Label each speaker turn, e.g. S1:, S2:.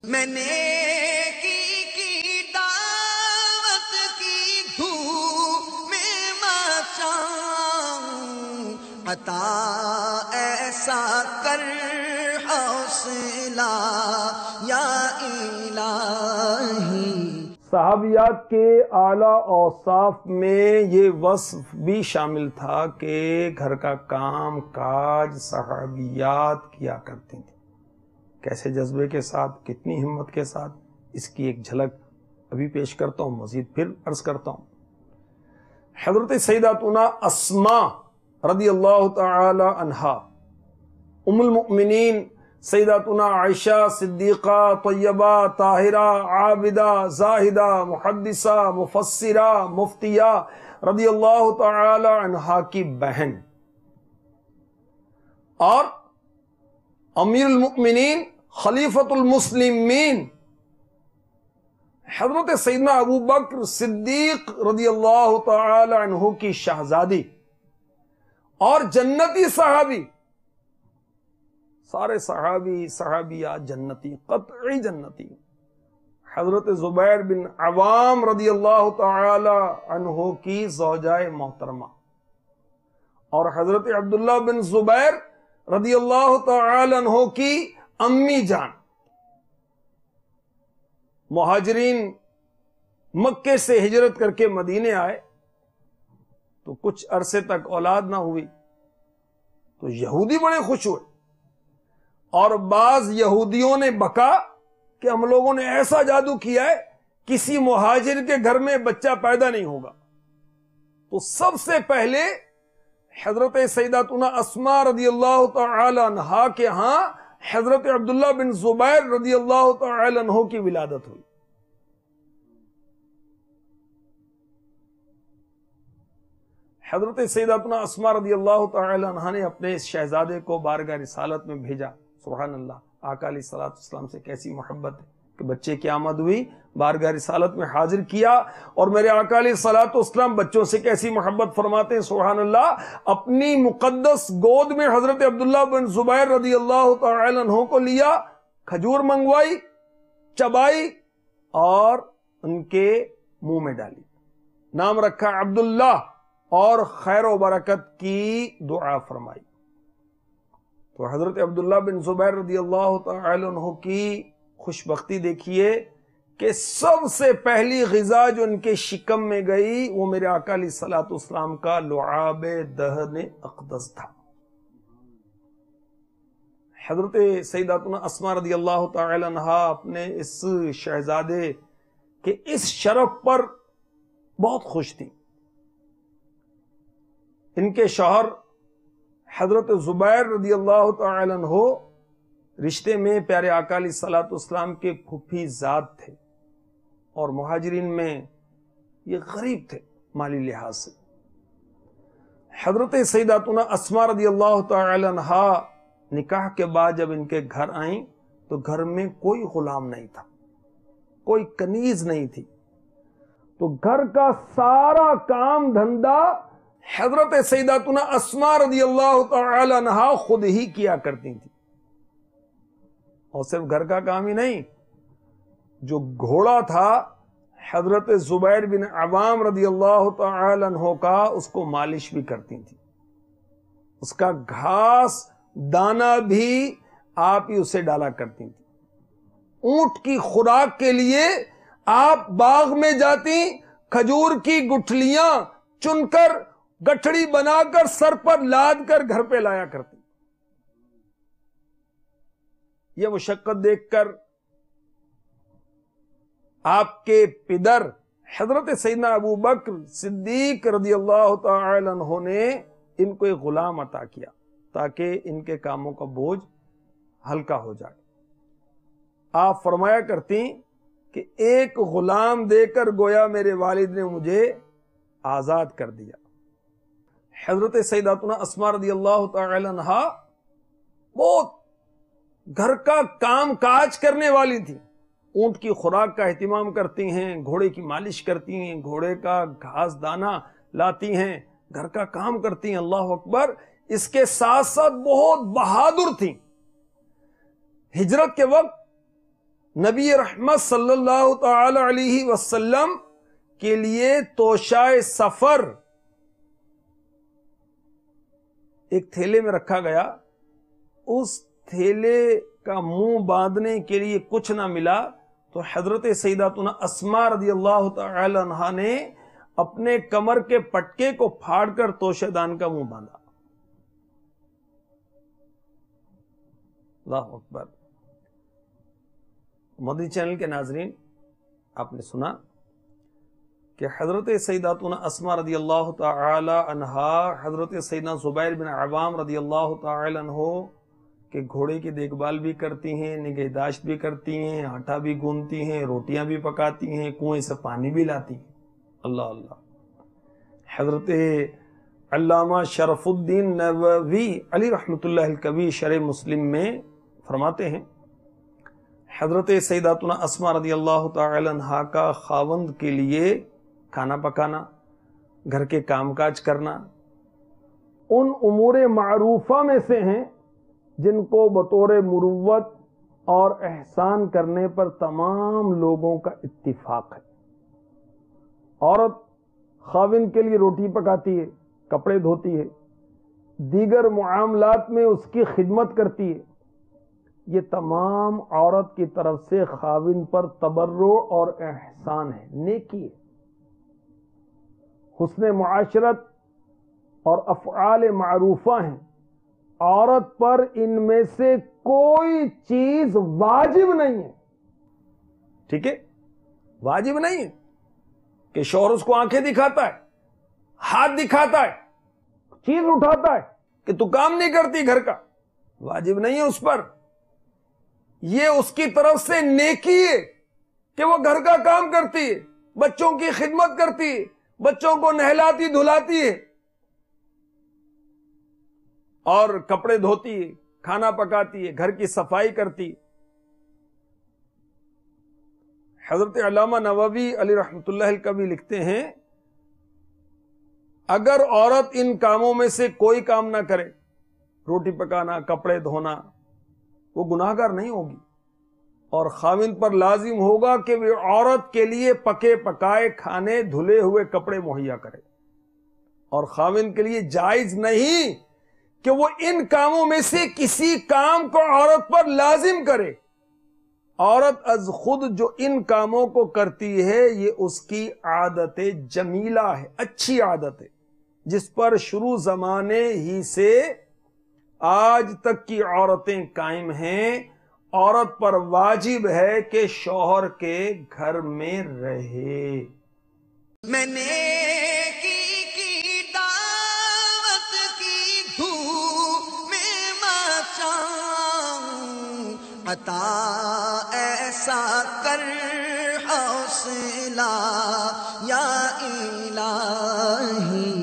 S1: میں نے کی دعوت کی دھوم میں مچاؤں، عطا ایسا کر حوصلہ یا الہی۔
S2: صحابیات کے اعلیٰ اوصاف میں یہ وصف بھی شامل تھا کہ گھر کا کام کاج صحابیات کیا کرتی تھیں۔ کیسے جذبے کے ساتھ، کتنی ہمت کے ساتھ، اس کی ایک جھلک ابھی پیش کرتا ہوں، مزید پھر عرض کرتا ہوں۔ حضرت سیداتنا اسماء رضی اللہ تعالی عنہا، ام المؤمنین سیداتنا عائشہ صدیقہ طیبہ طاہرہ عابدہ زاہدہ محدثہ مفسرہ مفتیہ رضی اللہ تعالی عنہا کی بہن اور امیر المؤمنین خلیفۃ المسلمین حضرت سیدنا ابو بکر صدیق رضی اللہ تعالی عنہ کی شہزادی اور جنتی صحابی، سارے صحابیات جنتی، قطعی جنتی، حضرت زبیر بن عوام رضی اللہ تعالی عنہ کی زوجہ محترمہ اور حضرت عبداللہ بن زبیر رضی اللہ تعالی عنہ کی امی جان۔ مہاجرین مکے سے ہجرت کر کے مدینے آئے تو کچھ عرصے تک اولاد نہ ہوئی تو یہودی بڑے خوش ہوئے، اور بعض یہودیوں نے بکا کہ ہم لوگوں نے ایسا جادو کیا ہے کسی مہاجر کے گھر میں بچہ پیدا نہیں ہوگا۔ تو سب سے پہلے حضرت سیداتنا اسماء رضی اللہ تعالی عنہا کے ہاں حضرت عبداللہ بن زبیر رضی اللہ تعالی عنہ کی ولادت ہوئی۔ حضرت سیداتنا اسماء رضی اللہ تعالی عنہا نے اپنے اس شہزادے کو بارگاہ رسالت میں بھیجا۔ سبحان اللہ، آقا علیہ الصلوۃ والسلام سے کیسی محبت ہے کہ بچے کی آمد ہوئی، بارگاہ رسالت میں حاضر کیا، اور میرے آقا علیہ الصلوۃ والسلام بچوں سے کیسی محبت فرماتے ہیں۔ سبحان اللہ، اپنی مقدس گود میں حضرت عبداللہ بن زبیر رضی اللہ تعالی عنہ کو لیا، کھجور منگوائی، چبائی اور ان کے منہ میں ڈالی، نام رکھا عبداللہ، اور خیر و برکت کی دعا فرمائی۔ تو حضرت عبداللہ بن زبیر رضی اللہ تعالی عنہ کی خوش بختی دیکھیے کہ سب سے پہلی غذا جو ان کے شکم میں گئی وہ میرے آقا علیہ الصلوۃ والسلام کا لعاب دہن اقدس تھا۔ حضرت سیداتنا اسماء رضی اللہ تعالی عنہا اپنے اس شہزادے کے اس شرف پر بہت خوش تھی۔ ان کے شوہر حضرت زبیر رضی اللہ تعالی عنہ رشتے میں پیارے آقا علیہ الصلوۃ والسلام کے پھوپھی زاد تھے، اور مہاجرین میں یہ غریب تھے مالی لحاظ سے۔ حضرت سیداتنا اسماء رضی اللہ تعالی عنہا نکاح کے بعد جب ان کے گھر آئیں تو گھر میں کوئی غلام نہیں تھا، کوئی کنیز نہیں تھی، تو گھر کا سارا کام دھندا حضرت سیداتنا اسماء رضی اللہ تعالی عنہا خود ہی کیا کرتی تھی۔ اور صرف گھر کا کام ہی نہیں، جو گھوڑا تھا حضرت زبیر بن عوام رضی اللہ تعالی عنہ کا، اس کو مالش بھی کرتی تھی، اس کا گھاس دانا بھی آپ ہی اسے ڈالا کرتی تھی۔ اونٹ کی خوراک کے لیے آپ باغ میں جاتی، کھجور کی گٹھلیاں چن کر گٹھڑی بنا کر سر پر لاد کر گھر پہ لایا کرتی۔ یہ مشقت دیکھ کر آپ کے پدر حضرت سیدنا ابو بکر صدیق رضی اللہ تعالی عنہ نے ان کو ایک غلام عطا کیا تاکہ ان کے کاموں کا بوجھ ہلکا ہو جائے۔ آپ فرمایا کرتی کہ ایک غلام دے کر گویا میرے والد نے مجھے آزاد کر دیا۔ حضرت سیداتنا اسماء رضی اللہ تعالی عنہا بہت گھر کا کام کاج کرنے والی تھی، اونٹ کی خوراک کا اہتمام کرتی ہیں، گھوڑے کی مالش کرتی ہیں، گھوڑے کا گھاس دانا لاتی ہیں، گھر کا کام کرتی ہیں۔ اللہ اکبر، اس کے ساتھ ساتھ بہت بہادر تھیں۔ ہجرت کے وقت نبی رحمت صلی اللہ تعالی علیہ وسلم کے لیے توشائے سفر ایک تھیلے میں رکھا گیا، اس تھیلے کا منہ باندھنے کے لیے کچھ نہ ملا تو حضرت سیداتنا اسماء رضی اللہ تعالی عنہا نے اپنے کمر کے پٹکے کو پھاڑ کر توشہ دان کا منہ باندھا۔ اللہ اکبر۔ مدنی چینل کے ناظرین، آپ نے سنا کہ حضرت سیداتنا اسماء رضی اللہ تعالی عنہا حضرت سیدنا زبیر بن عوام رضی اللہ تعالی عنہ کہ گھوڑے کی دیکھ بھال بھی کرتی ہیں، نگہداشت بھی کرتی ہیں، آٹا بھی گوندتی ہیں، روٹیاں بھی پکاتی ہیں، کنویں سے پانی بھی لاتی ہیں۔ اللہ اللہ۔ حضرت علامہ شرف الدین نووی علی رحمۃ اللہ الکبیر شرح مسلم میں فرماتے ہیں، حضرت سیداتنا اسماء رضی اللہ تعالی عنہا کا خاوند کے لیے کھانا پکانا، گھر کے کام کاج کرنا ان امور معروفہ میں سے ہیں جن کو بطور مروت اور احسان کرنے پر تمام لوگوں کا اتفاق ہے۔ عورت خاوند کے لیے روٹی پکاتی ہے، کپڑے دھوتی ہے، دیگر معاملات میں اس کی خدمت کرتی ہے، یہ تمام عورت کی طرف سے خاوند پر تبرع اور احسان ہے، نیکی ہے۔ حسن معاشرت اور افعال معروفہ ہیں، عورت پر ان میں سے کوئی چیز واجب نہیں ہے۔ ٹھیک ہے، واجب نہیں ہے کہ شوہر اس کو آنکھیں دکھاتا ہے، ہاتھ دکھاتا ہے، چیز اٹھاتا ہے کہ تو کام نہیں کرتی گھر کا، واجب نہیں ہے اس پر۔ یہ اس کی طرف سے نیکی ہے کہ وہ گھر کا کام کرتی ہے، بچوں کی خدمت کرتی ہے، بچوں کو نہلاتی دھلاتی ہے اور کپڑے دھوتی ہے، کھانا پکاتی ہے، گھر کی صفائی کرتی ہے۔ حضرت علامہ نووی علی رحمۃ اللہ الکبی لکھتے ہیں، اگر عورت ان کاموں میں سے کوئی کام نہ کرے، روٹی پکانا، کپڑے دھونا، وہ گناہگار نہیں ہوگی، اور خاوند پر لازم ہوگا کہ وہ عورت کے لیے پکے پکائے کھانے، دھلے ہوئے کپڑے مہیا کرے، اور خاوند کے لیے جائز نہیں کہ وہ ان کاموں میں سے کسی کام کو عورت پر لازم کرے۔ عورت از خود جو ان کاموں کو کرتی ہے یہ اس کی عادت جمیلہ ہے، اچھی عادت ہے، جس پر شروع زمانے ہی سے آج تک کی عورتیں قائم ہیں۔ عورت پر واجب ہے کہ شوہر کے گھر میں رہے۔
S1: میں نے کی دعوت کی دھوم میں مچاؤں، عطا ایسا کر حوصلہ یا الہی۔